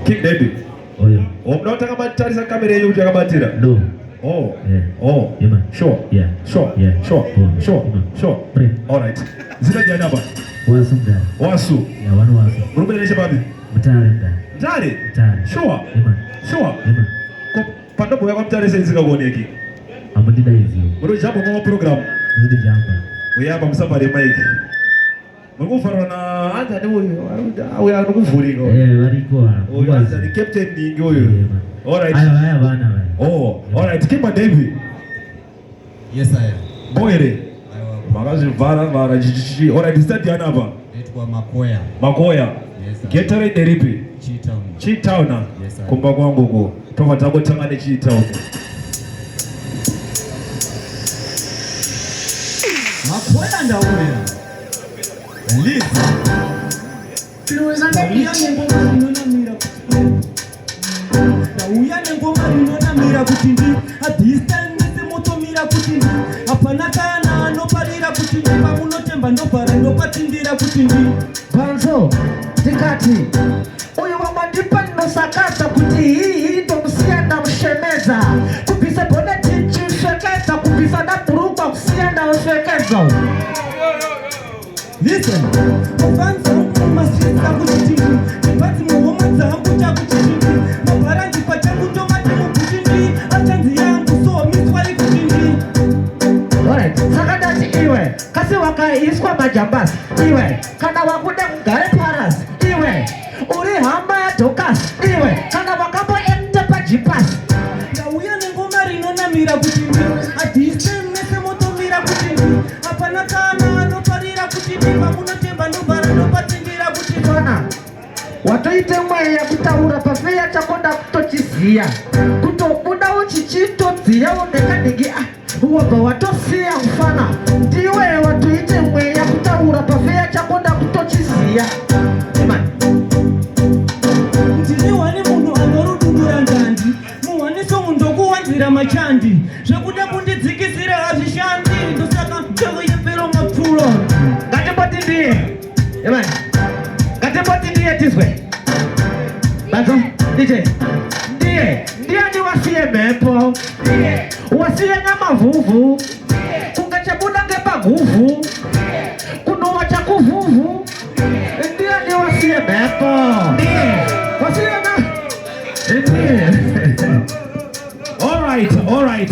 King David. Oh yeah. Unataka batari za kamera hiyo utakabatira? No. Oh. Yeah. Oh. Yeah man. Sure. Yeah. Sure. Yeah. Sure. Oh. Sure. Sure. Pray. All right. Zina jana ba. Wasu mda. Wasu. Yeah, wanu wasu. Mrume nishe babi. Mtare mda. Mtare? Mtare. Sure. Yeah man. Sure. Yeah man. Ko panda boya kwa mtare sasa zika kuoneki. Amudida hizi. Mro jambo kwa program. Mudi jamba. Uyaba msafari Mike. Mukufana na anza ni huyo. Au anukuvulika. Bariko. Oyo anza ni captain ni huyo. All right. Aya bana. Oh, all right. Kimba David. Yes I am. Boyere. Magazi vara jiji. All right, start yana hapa. Naitwa Makoya. Makoya. Yes sir. Getare deripi. Chitown. Chitown. Yes sir. Kumba kwangu huko. Tofa tako tangane Chitown. Makoya ndauya. Listen. Uyane ngoma rinonamira kuti ndi adistance motomira kuti ndi apana kana anoparira kuti ndi pamunotemba ndobhara ndopatindira kuti ndi Banzo tikati uyu wamandipa ndinosakasa kuti hii ndomusiyana mshemeza kupisa boneti nchishekeza kupisa daburukwa kusiyana ushekeza. Listen, ufanza ukumasiza kuchitindi nipati muhoma dzangu chakuchitindi mabhara ndipata kutomati mukuchindi achanzi yangu so miswari kuchindi. Alright, sakadati iwe kasi wakaiswa majambasi iwe kana wakude mugare paras iwe uri hamba ya dokas iwe kana wakambo ente pajipasi. Ndauya nengoma rinonamira kuchindi adistance motomira kuchindi apana kana anoparira kuchindi pamunotemba ndobhara ndopatindira kuchindi. Watoite mweya kutaura pafeya chakonda kutochiziya kutobuda uchichitodziya unekadigi wabva watosiya mfana ndiwe watoite mweya kutaura pafeya chakonda kutochiziya. Ndini wani munhu anorudurura ngandi muwaniso mundokuwanzira machandi zvekuda kundidzikisira hazvishandi ndosaka ndoyepero mapfulo. Ngatimboti ndiye ngatimboti ndiye tizwe bazo ndiye ndiye wasiye mhepo wasiye ngamavuvu kungachabuda ngepaguvu kunowa chakuvuvu ndiye wasiye mhepo wasiye na ndiye. All right.